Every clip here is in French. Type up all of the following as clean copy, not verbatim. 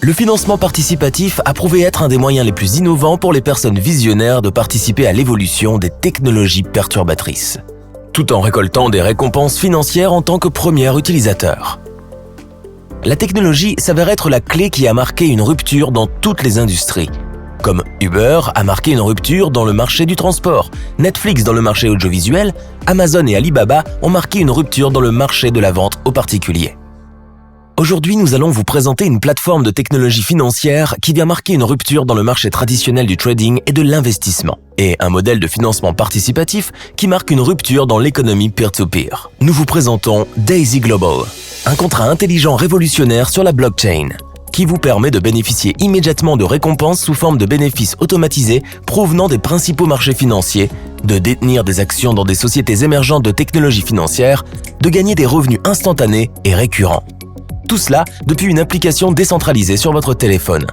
Le financement participatif a prouvé être un des moyens les plus innovants pour les personnes visionnaires de participer à l'évolution des technologies perturbatrices, tout en récoltant des récompenses financières en tant que premier utilisateur. La technologie s'avère être la clé qui a marqué une rupture dans toutes les industries. Comme Uber a marqué une rupture dans le marché du transport, Netflix dans le marché audiovisuel, Amazon et Alibaba ont marqué une rupture dans le marché de la vente aux particuliers. Aujourd'hui, nous allons vous présenter une plateforme de technologie financière qui vient marquer une rupture dans le marché traditionnel du trading et de l'investissement, et un modèle de financement participatif qui marque une rupture dans l'économie peer-to-peer. Nous vous présentons Daisy Global, un contrat intelligent révolutionnaire sur la blockchain, qui vous permet de bénéficier immédiatement de récompenses sous forme de bénéfices automatisés provenant des principaux marchés financiers, de détenir des actions dans des sociétés émergentes de technologie financière, de gagner des revenus instantanés et récurrents. Tout cela depuis une application décentralisée sur votre téléphone.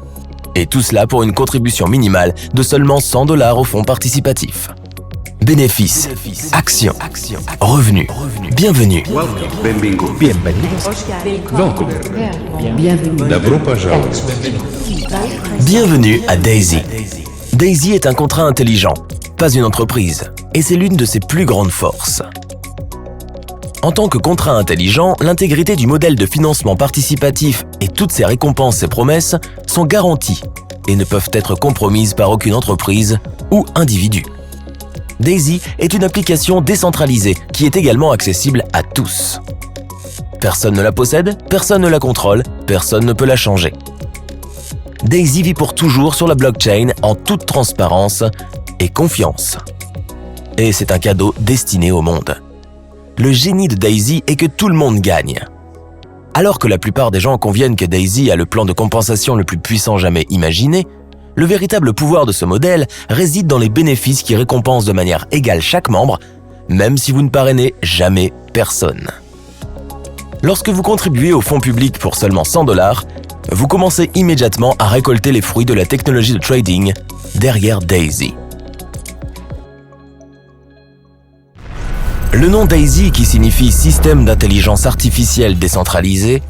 Et tout cela pour une contribution minimale de seulement $100 au fonds participatif. Bénéfices, actions, revenus. Bienvenue. Bienvenue à Daisy. Daisy est un contrat intelligent, pas une entreprise, et c'est l'une de ses plus grandes forces. En tant que contrat intelligent, l'intégrité du modèle de financement participatif et toutes ses récompenses et promesses sont garanties et ne peuvent être compromises par aucune entreprise ou individu. Daisy est une application décentralisée qui est également accessible à tous. Personne ne la possède, personne ne la contrôle, personne ne peut la changer. Daisy vit pour toujours sur la blockchain en toute transparence et confiance. Et c'est un cadeau destiné au monde. Le génie de Daisy est que tout le monde gagne. Alors que la plupart des gens conviennent que Daisy a le plan de compensation le plus puissant jamais imaginé, le véritable pouvoir de ce modèle réside dans les bénéfices qui récompensent de manière égale chaque membre, même si vous ne parrainez jamais personne. Lorsque vous contribuez au fonds public pour seulement $100, vous commencez immédiatement à récolter les fruits de la technologie de trading derrière Daisy. Le nom Daisy, qui signifie système d'intelligence artificielle décentralisé,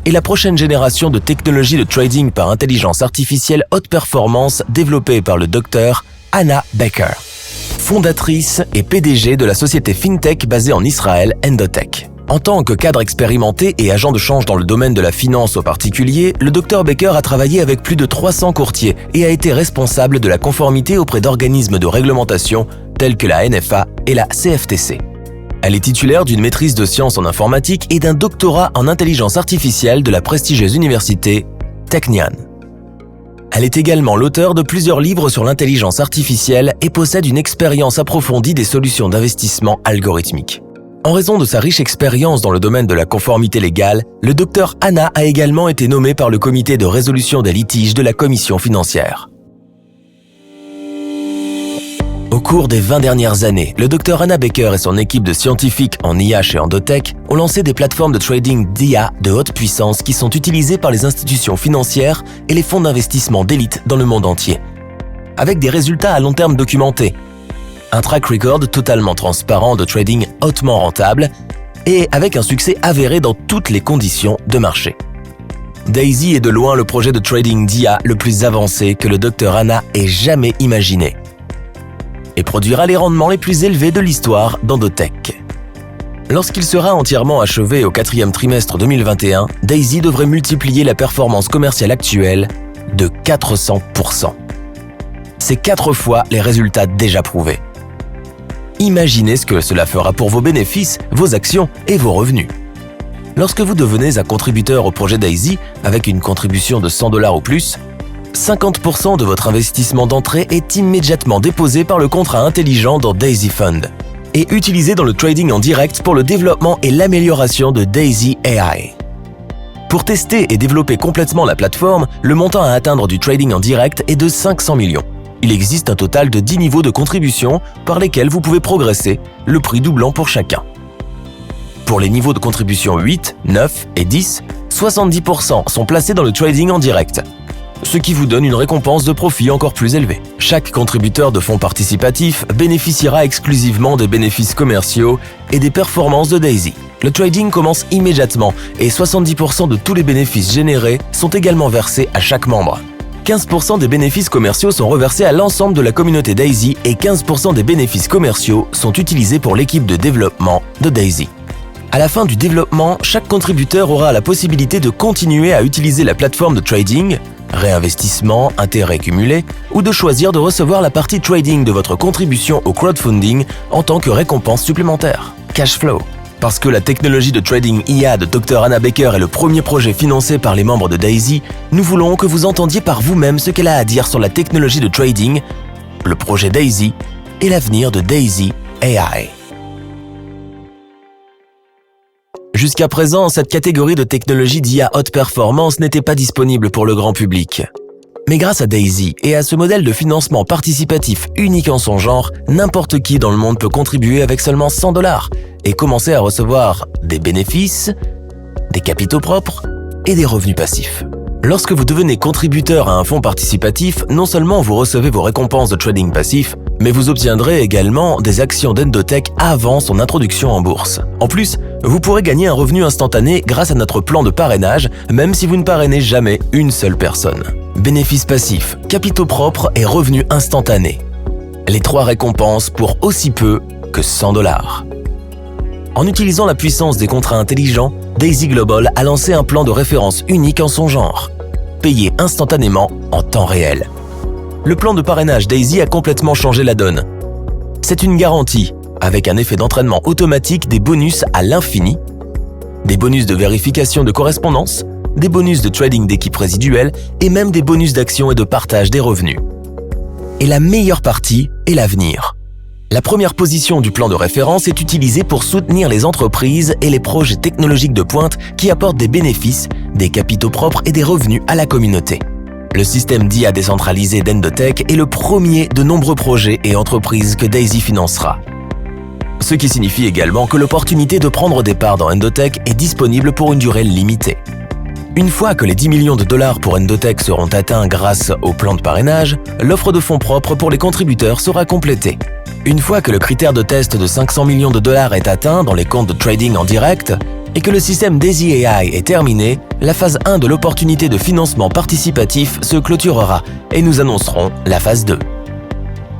est la prochaine génération de technologie de trading par intelligence artificielle haute performance développée par le Dr Hannah Becker, fondatrice et PDG de la société FinTech basée en Israël, Endotech. En tant que cadre expérimenté et agent de change dans le domaine de la finance aux particuliers, le Dr Becker a travaillé avec plus de 300 courtiers et a été responsable de la conformité auprès d'organismes de réglementation tels que la NFA et la CFTC. Elle est titulaire d'une maîtrise de sciences en informatique et d'un doctorat en intelligence artificielle de la prestigieuse université Technion. Elle est également l'auteur de plusieurs livres sur l'intelligence artificielle et possède une expérience approfondie des solutions d'investissement algorithmiques. En raison de sa riche expérience dans le domaine de la conformité légale, le Dr Hannah a également été nommé par le comité de résolution des litiges de la Commission financière. Au cours des 20 dernières années, le Dr Hannah Becker et son équipe de scientifiques en IA chez Endotech ont lancé des plateformes de trading d'IA de haute puissance qui sont utilisées par les institutions financières et les fonds d'investissement d'élite dans le monde entier. Avec des résultats à long terme documentés, un track record totalement transparent de trading hautement rentable et avec un succès avéré dans toutes les conditions de marché. Daisy est de loin le projet de trading d'IA le plus avancé que le Dr Hannah ait jamais imaginé et produira les rendements les plus élevés de l'histoire d'Endotech. Lorsqu'il sera entièrement achevé au 4e trimestre 2021, Daisy devrait multiplier la performance commerciale actuelle de 400%. C'est 4 fois les résultats déjà prouvés. Imaginez ce que cela fera pour vos bénéfices, vos actions et vos revenus. Lorsque vous devenez un contributeur au projet Daisy avec une contribution de $100 ou plus, 50% de votre investissement d'entrée est immédiatement déposé par le contrat intelligent dans Daisy Fund et utilisé dans le trading en direct pour le développement et l'amélioration de Daisy AI. Pour tester et développer complètement la plateforme, le montant à atteindre du trading en direct est de 500 millions. Il existe un total de 10 niveaux de contribution par lesquels vous pouvez progresser, le prix doublant pour chacun. Pour les niveaux de contribution 8, 9 et 10, 70% sont placés dans le trading en direct. ce qui vous donne une récompense de profit encore plus élevée. Chaque contributeur de fonds participatifs bénéficiera exclusivement des bénéfices commerciaux et des performances de Daisy. Le trading commence immédiatement et 70% de tous les bénéfices générés sont également versés à chaque membre. 15% des bénéfices commerciaux sont reversés à l'ensemble de la communauté Daisy et 15% des bénéfices commerciaux sont utilisés pour l'équipe de développement de Daisy. À la fin du développement, chaque contributeur aura la possibilité de continuer à utiliser la plateforme de trading, réinvestissement, intérêt cumulé, ou de choisir de recevoir la partie trading de votre contribution au crowdfunding en tant que récompense supplémentaire. Cash flow. Parce que la technologie de trading IA de Dr Anna Baker est le premier projet financé par les membres de Daisy, nous voulons que vous entendiez par vous-même ce qu'elle a à dire sur la technologie de trading, le projet Daisy et l'avenir de Daisy AI. Jusqu'à présent, cette catégorie de technologie d'IA haute performance n'était pas disponible pour le grand public. Mais grâce à Daisy et à ce modèle de financement participatif unique en son genre, n'importe qui dans le monde peut contribuer avec seulement $100 et commencer à recevoir des bénéfices, des capitaux propres et des revenus passifs. Lorsque vous devenez contributeur à un fonds participatif, non seulement vous recevez vos récompenses de trading passif, mais vous obtiendrez également des actions d'Endotech avant son introduction en bourse. En plus, vous pourrez gagner un revenu instantané grâce à notre plan de parrainage, même si vous ne parrainez jamais une seule personne. Bénéfices passifs, capitaux propres et revenus instantanés. Les 3 récompenses pour aussi peu que $100. En utilisant la puissance des contrats intelligents, Daisy Global a lancé un plan de référence unique en son genre, payé instantanément en temps réel. Le plan de parrainage Daisy a complètement changé la donne. C'est une garantie, avec un effet d'entraînement automatique des bonus à l'infini, des bonus de vérification de correspondance, des bonus de trading d'équipe résiduelle et même des bonus d'action et de partage des revenus. Et la meilleure partie est l'avenir. La première position du plan de référence est utilisée pour soutenir les entreprises et les projets technologiques de pointe qui apportent des bénéfices, des capitaux propres et des revenus à la communauté. Le système d'IA décentralisé d'Endotech est le premier de nombreux projets et entreprises que Daisy financera. Ce qui signifie également que l'opportunité de prendre des parts dans Endotech est disponible pour une durée limitée. Une fois que les $10 millions pour Endotech seront atteints grâce au plan de parrainage, l'offre de fonds propres pour les contributeurs sera complétée. Une fois que le critère de test de $500 millions est atteint dans les comptes de trading en direct et que le système Daisy AI est terminé, la phase 1 de l'opportunité de financement participatif se clôturera et nous annoncerons la phase 2.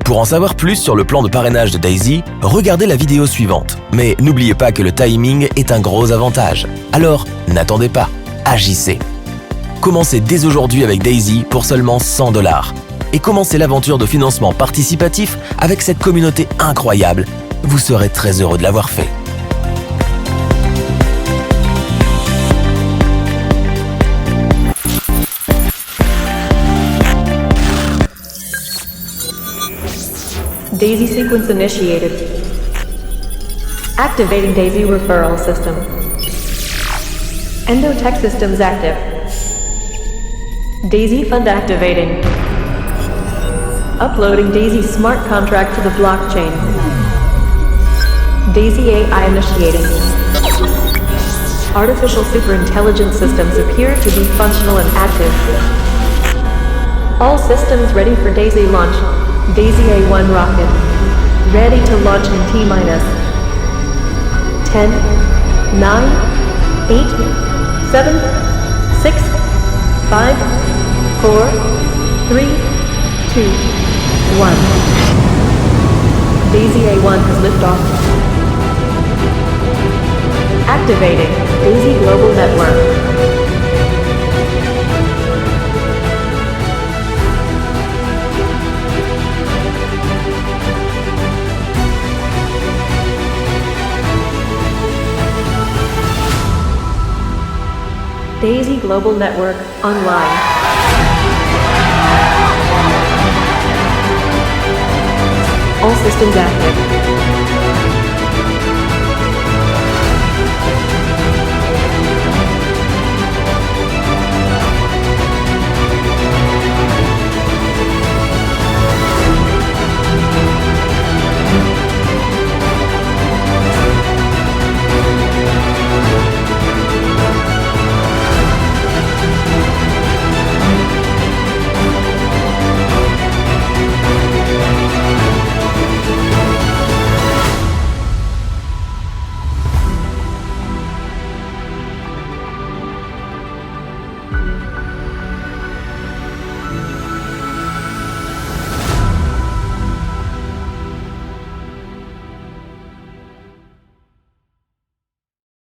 Pour en savoir plus sur le plan de parrainage de Daisy, regardez la vidéo suivante. Mais n'oubliez pas que le timing est un gros avantage. Alors, n'attendez pas, agissez. Commencez dès aujourd'hui avec Daisy pour seulement $100. Et commencez l'aventure de financement participatif avec cette communauté incroyable. Vous serez très heureux de l'avoir fait. Daisy sequence initiated. Activating Daisy referral system. Endotech systems active. Daisy fund activating. Uploading Daisy smart contract to the blockchain. Daisy AI initiating. Artificial superintelligence systems appear to be functional and active. All systems ready for Daisy launch. Daisy A1 rocket. Ready to launch in T-minus 10, 9, 8, 7, 6, 5, 4, 3, 2, 1. Daisy A1 has liftoff. Activating Daisy Global Network. Daisy Global Network online. All systems active.